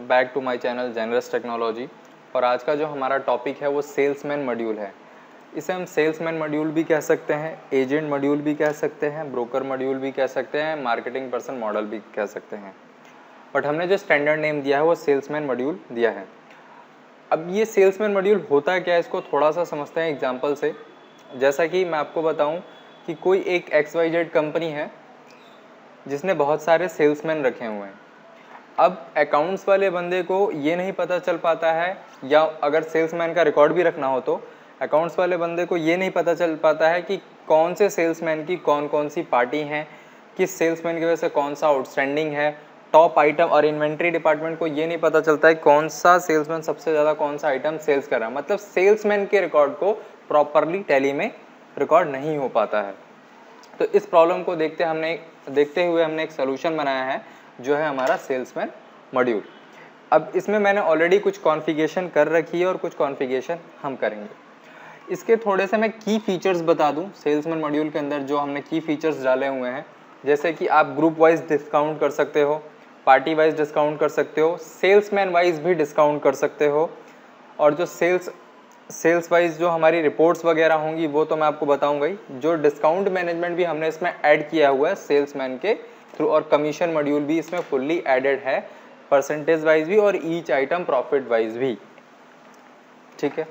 Back to my channel Generous Technology. और आज का जो हमारा टॉपिक है वो सेल्समैन मॉड्यूल है। इसे हम सेल्समैन मॉड्यूल भी कह सकते हैं, एजेंट मॉड्यूल भी कह सकते हैं, ब्रोकर मॉड्यूल भी कह सकते हैं, मार्केटिंग पर्सन मॉडल भी कह सकते हैं, बट हमने जो स्टैंडर्ड नेम दिया है वो सेल्समैन मॉड्यूल दिया है। अब ये सेल्समैन मॉड्यूल होता क्या है, इसको थोड़ा सा समझते हैं एग्जाम्पल से। जैसा कि मैं आपको बताऊं कि कोई एक XYZ कंपनी है जिसने बहुत सारे सेल्समैन रखे हुए हैं। अब अकाउंट्स वाले बंदे को ये नहीं पता चल पाता है, या अगर सेल्समैन का रिकॉर्ड भी रखना हो तो अकाउंट्स वाले बंदे को ये नहीं पता चल पाता है कि कौन से सेल्समैन की कौन कौन सी पार्टी हैं, किस सेल्समैन की वजह से कौन सा आउटस्टैंडिंग है, टॉप आइटम। और इन्वेंट्री डिपार्टमेंट को ये नहीं पता चलता है कौन सा सेल्समैन सबसे ज़्यादा कौन सा आइटम सेल्स कर रहा है। मतलब सेल्समैन के रिकॉर्ड को प्रॉपरली टैली में रिकॉर्ड नहीं हो पाता है। तो इस प्रॉब्लम को देखते हुए हमने एक सोल्यूशन बनाया है जो है हमारा सेल्समैन मॉड्यूल। अब इसमें मैंने ऑलरेडी कुछ कॉन्फ़िगरेशन कर रखी है और कुछ कॉन्फ़िगरेशन हम करेंगे। इसके थोड़े से मैं की फीचर्स बता दूं। सेल्समैन मॉड्यूल के अंदर जो हमने की फीचर्स डाले हुए हैं, जैसे कि आप ग्रुप वाइज डिस्काउंट कर सकते हो, पार्टी वाइज डिस्काउंट कर सकते हो, सेल्समैन वाइज भी डिस्काउंट कर सकते हो, और जो सेल्स वाइज जो हमारी रिपोर्ट्स वगैरह होंगी वो तो मैं आपको बताऊंगा ही। जो डिस्काउंट मैनेजमेंट भी हमने इसमें ऐड किया हुआ है सेल्समैन के थ्रू, और कमीशन मॉड्यूल भी इसमें फुल्ली एडेड है, परसेंटेज वाइज भी और ईच आइटम प्रॉफिट वाइज भी। ठीक है,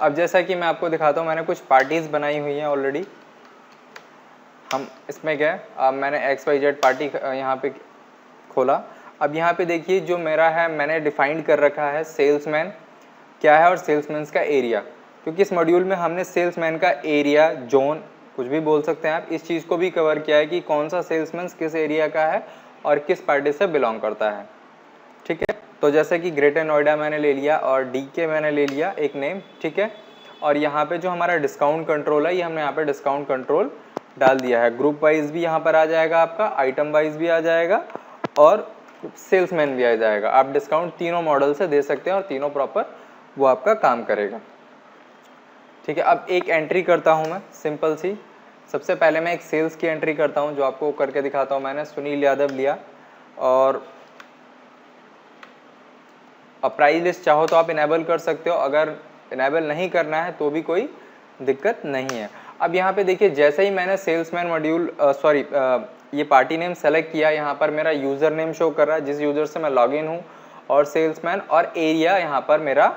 अब जैसा कि मैं आपको दिखाता हूँ, मैंने कुछ पार्टीज बनाई हुई हैं ऑलरेडी। हम इसमें क्या है, अब मैंने XYZ पार्टी यहाँ पे खोला। अब यहाँ पे देखिए जो मेरा है, मैंने डिफाइंड कर रखा है सेल्समैन क्या है और सेल्समैन का एरिया, क्योंकि इस मॉड्यूल में हमने सेल्समैन का एरिया, जोन, कुछ भी बोल सकते हैं आप, इस चीज़ को भी कवर किया है कि कौन सा सेल्समैन किस एरिया का है और किस पार्टी से बिलोंग करता है। ठीक है, तो जैसे कि ग्रेटर नोएडा मैंने ले लिया और DK मैंने ले लिया एक नेम। ठीक है, और यहाँ पे जो हमारा डिस्काउंट कंट्रोल है, ये हमने यहाँ पे डिस्काउंट कंट्रोल डाल दिया है। ग्रुप वाइज भी यहाँ पर आ जाएगा आपका, आइटम वाइज भी आ जाएगा और सेल्समैन भी आ जाएगा। आप डिस्काउंट तीनों मॉडल से दे सकते हैं और तीनों प्रॉपर वो आपका काम करेगा। ठीक है, अब एक एंट्री करता हूँ मैं सिंपल सी। सबसे पहले मैं एक सेल्स की एंट्री करता हूँ जो आपको करके दिखाता हूँ। मैंने सुनील यादव लिया, और प्राइस लिस्ट चाहो तो आप इनेबल कर सकते हो, अगर इनेबल नहीं करना है तो भी कोई दिक्कत नहीं है। अब यहाँ पे देखिए, जैसे ही मैंने सेल्समैन मॉड्यूल ये पार्टी नेम सेलेक्ट किया, यहाँ पर मेरा यूज़र नेम शो कर रहा है जिस यूज़र से मैं लॉगिन हूँ, और सेल्समैन और एरिया यहाँ पर मेरा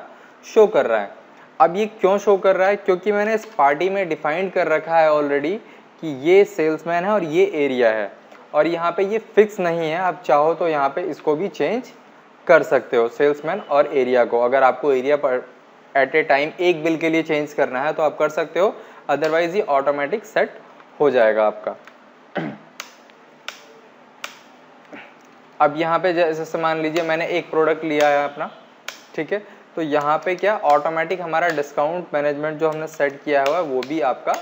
शो कर रहा है। अब ये क्यों शो कर रहा है, क्योंकि मैंने इस पार्टी में डिफाइंड कर रखा है ऑलरेडी कि ये सेल्समैन है और ये एरिया है, और यहाँ पे ये फिक्स नहीं है। आप चाहो तो यहाँ पे इसको भी चेंज कर सकते हो, सेल्समैन और एरिया को। अगर आपको एरिया पर एट ए टाइम एक बिल के लिए चेंज करना है तो आप कर सकते हो, अदरवाइज ये ऑटोमेटिक सेट हो जाएगा आपका। अब यहाँ पे जैसे मान लीजिए मैंने एक प्रोडक्ट लिया है अपना, ठीक है, तो यहाँ पे क्या ऑटोमेटिक हमारा डिस्काउंट मैनेजमेंट जो हमने सेट किया हुआ है वो भी आपका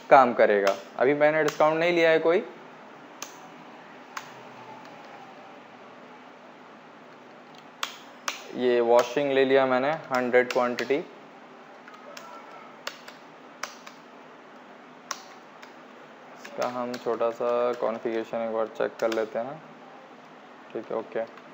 काम करेगा। अभी मैंने डिस्काउंट नहीं लिया है कोई, ये वॉशिंग ले लिया मैंने 100 क्वांटिटी। इसका हम छोटा सा कॉन्फ़िगरेशन एक बार चेक कर लेते हैं। ठीक है, ओके।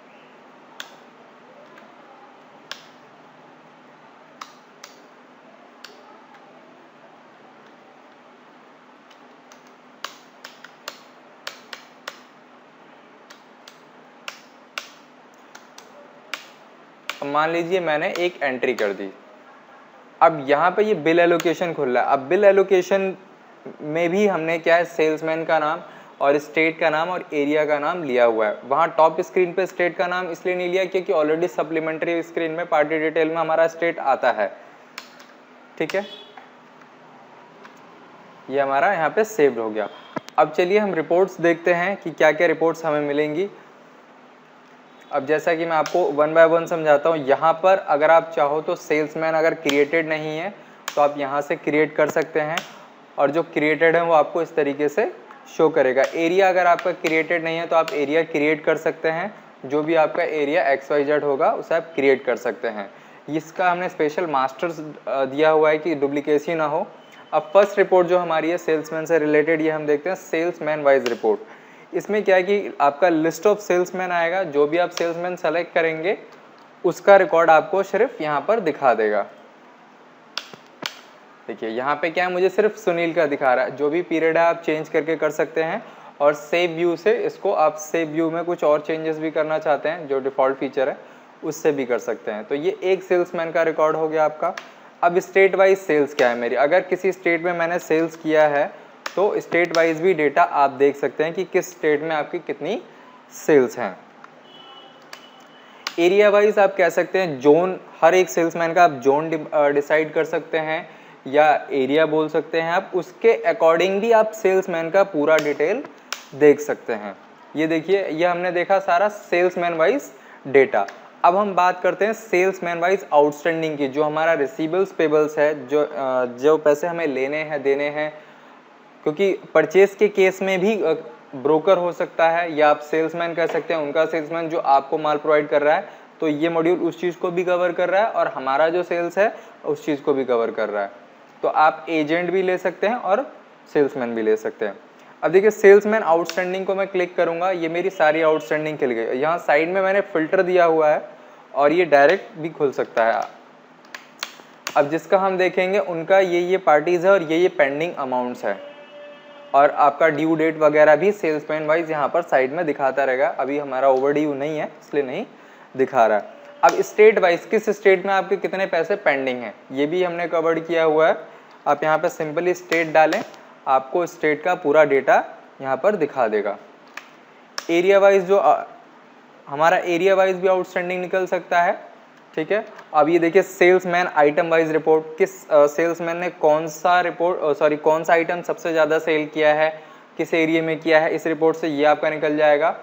मान लीजिए मैंने एक एंट्री कर दी। अब यहाँ पे ये बिल एलोकेशन खुल रहा है। अब बिल एलोकेशन में भी हमने क्या है, सेल्समैन का नाम और स्टेट का नाम और एरिया का नाम लिया हुआ है। वहाँ टॉप स्क्रीन पे स्टेट का नाम इसलिए नहीं लिया क्योंकि ऑलरेडी सप्लीमेंट्री स्क्रीन में पार्टी डिटेल में हमारा स्टेट आता है। ठीक है, ये हमारा यहाँ पे सेव्ड हो गया। अब चलिए हम रिपोर्ट्स देखते हैं कि क्या क्या रिपोर्ट्स हमें मिलेंगी। अब जैसा कि मैं आपको 1 बाय 1 समझाता हूँ। यहाँ पर अगर आप चाहो तो सेल्समैन अगर क्रिएटेड नहीं है तो आप यहाँ से क्रिएट कर सकते हैं, और जो क्रिएटेड है वो आपको इस तरीके से शो करेगा। एरिया अगर आपका क्रिएटेड नहीं है तो आप एरिया क्रिएट कर सकते हैं, जो भी आपका एरिया XYZ होगा उसे आप क्रिएट कर सकते हैं। इसका हमने स्पेशल मास्टर्स दिया हुआ है कि डुप्लीकेसी ना हो। अब फर्स्ट रिपोर्ट जो हमारी है सेल्समैन से रिलेटेड, ये हम देखते हैं सेल्समैन वाइज रिपोर्ट। इसमें क्या है कि आपका लिस्ट ऑफ सेल्समैन आएगा, जो भी आप सेल्समैन सेलेक्ट करेंगे उसका रिकॉर्ड आपको सिर्फ यहाँ पर दिखा देगा। देखिए यहाँ पे क्या है, मुझे सिर्फ सुनील का दिखा रहा है। जो भी पीरियड है आप चेंज करके कर सकते हैं, और सेव व्यू से इसको आप सेव व्यू में कुछ और चेंजेस भी करना चाहते हैं, जो डिफ़ॉल्ट फीचर है उससे भी कर सकते हैं। तो ये एक सेल्समैन का रिकॉर्ड हो गया आपका। अब स्टेट वाइज सेल्स क्या है मेरी, अगर किसी स्टेट में मैंने सेल्स किया है तो स्टेट वाइज भी डेटा आप देख सकते हैं कि किस स्टेट में आपकी कितनी सेल्स हैं। एरिया वाइज आप कह सकते हैं जोन, हर एक सेल्समैन का आप जोन डिसाइड कर सकते हैं या एरिया बोल सकते हैं आप, उसके अकॉर्डिंग भी आप सेल्समैन का पूरा डिटेल देख सकते हैं। ये देखिए, ये हमने देखा सारा सेल्समैन वाइज डेटा। अब हम बात करते हैं सेल्समैन वाइज आउटस्टैंडिंग की, जो हमारा रिसीवेबल्स पेबल्स है, जो पैसे हमें लेने हैं देने हैं, क्योंकि परचेस के केस में भी ब्रोकर हो सकता है या आप सेल्समैन कह सकते हैं, उनका सेल्समैन जो आपको माल प्रोवाइड कर रहा है, तो ये मॉड्यूल उस चीज़ को भी कवर कर रहा है और हमारा जो सेल्स है उस चीज़ को भी कवर कर रहा है। तो आप एजेंट भी ले सकते हैं और सेल्समैन भी ले सकते हैं। अब देखिए सेल्समैन आउटस्टैंडिंग को मैं क्लिक करूंगा, ये मेरी सारी आउटस्टैंडिंग खुल गई। यहाँ साइड में मैंने फिल्टर दिया हुआ है और ये डायरेक्ट भी खुल सकता है। अब जिसका हम देखेंगे उनका ये पार्टीज है और ये पेंडिंग अमाउंट्स है, और आपका ड्यू डेट वगैरह भी सेल्समैन वाइज यहाँ पर साइड में दिखाता रहेगा। अभी हमारा ओवर ड्यू नहीं है इसलिए नहीं दिखा रहा है। अब स्टेट वाइज किस स्टेट में आपके कितने पैसे पेंडिंग हैं ये भी हमने कवर किया हुआ है। आप यहाँ पर सिंपली स्टेट डालें, आपको स्टेट का पूरा डेटा यहाँ पर दिखा देगा। एरिया वाइज जो हमारा एरिया वाइज भी आउटस्टैंडिंग निकल सकता है, ठीक है। अब ये देखिए सेल्समैन आइटम वाइज रिपोर्ट, किस सेल्समैन ने कौन सा आइटम सबसे ज़्यादा सेल किया है, किस एरिया में किया है, इस रिपोर्ट से ये आपका निकल जाएगा।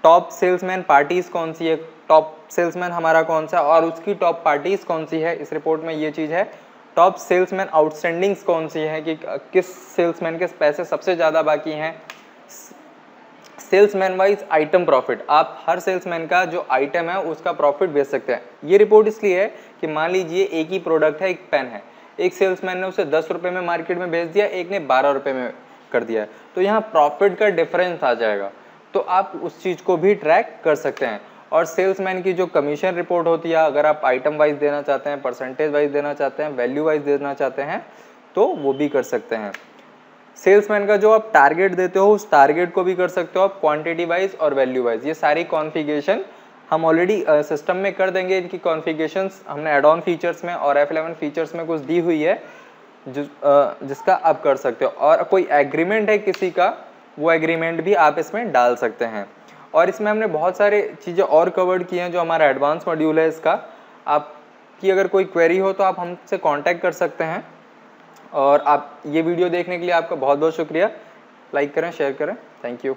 टॉप सेल्समैन पार्टीज कौन सी है, टॉप सेल्समैन हमारा कौन सा और उसकी टॉप पार्टीज कौन सी है, इस रिपोर्ट में ये चीज़ है। टॉप सेल्समैन आउटस्टैंडिंग्स कौन सी है कि किस सेल्समैन के पैसे सबसे ज़्यादा बाकी हैं। सेल्समैन वाइज आइटम प्रॉफिट, आप हर सेल्समैन का जो आइटम है उसका प्रॉफिट बेच सकते हैं। ये रिपोर्ट इसलिए है कि मान लीजिए एक ही प्रोडक्ट है, एक पेन है, एक सेल्समैन ने उसे 10 रुपये में मार्केट में बेच दिया, एक ने 12 रुपये में कर दिया, तो यहाँ प्रॉफिट का डिफरेंस आ जाएगा, तो आप उस चीज़ को भी ट्रैक कर सकते हैं। और सेल्समैन की जो कमीशन रिपोर्ट होती है, अगर आप आइटम वाइज देना चाहते हैं, परसेंटेज वाइज देना चाहते हैं, वैल्यू वाइज देना चाहते हैं, तो वो भी कर सकते हैं। सेल्समैन का जो आप टारगेट देते हो उस टारगेट को भी कर सकते हो आप क्वांटिटी वाइज और वैल्यू वाइज। ये सारी कॉन्फ़िगरेशन हम ऑलरेडी सिस्टम में कर देंगे। इनकी कॉन्फ़िगरेशंस हमने एड ऑन फीचर्स में और F11 फीचर्स में कुछ दी हुई है जिसका आप कर सकते हो। और कोई एग्रीमेंट है किसी का, वो एग्रीमेंट भी आप इसमें डाल सकते हैं। और इसमें हमने बहुत सारे चीज़ें और कवर्ड की हैं जो हमारा एडवांस मॉड्यूल है इसका। आपकी अगर कोई क्वेरी हो तो आप हमसे कांटेक्ट कर सकते हैं। और आप ये वीडियो देखने के लिए आपका बहुत बहुत शुक्रिया। लाइक करें, शेयर करें। Thank you.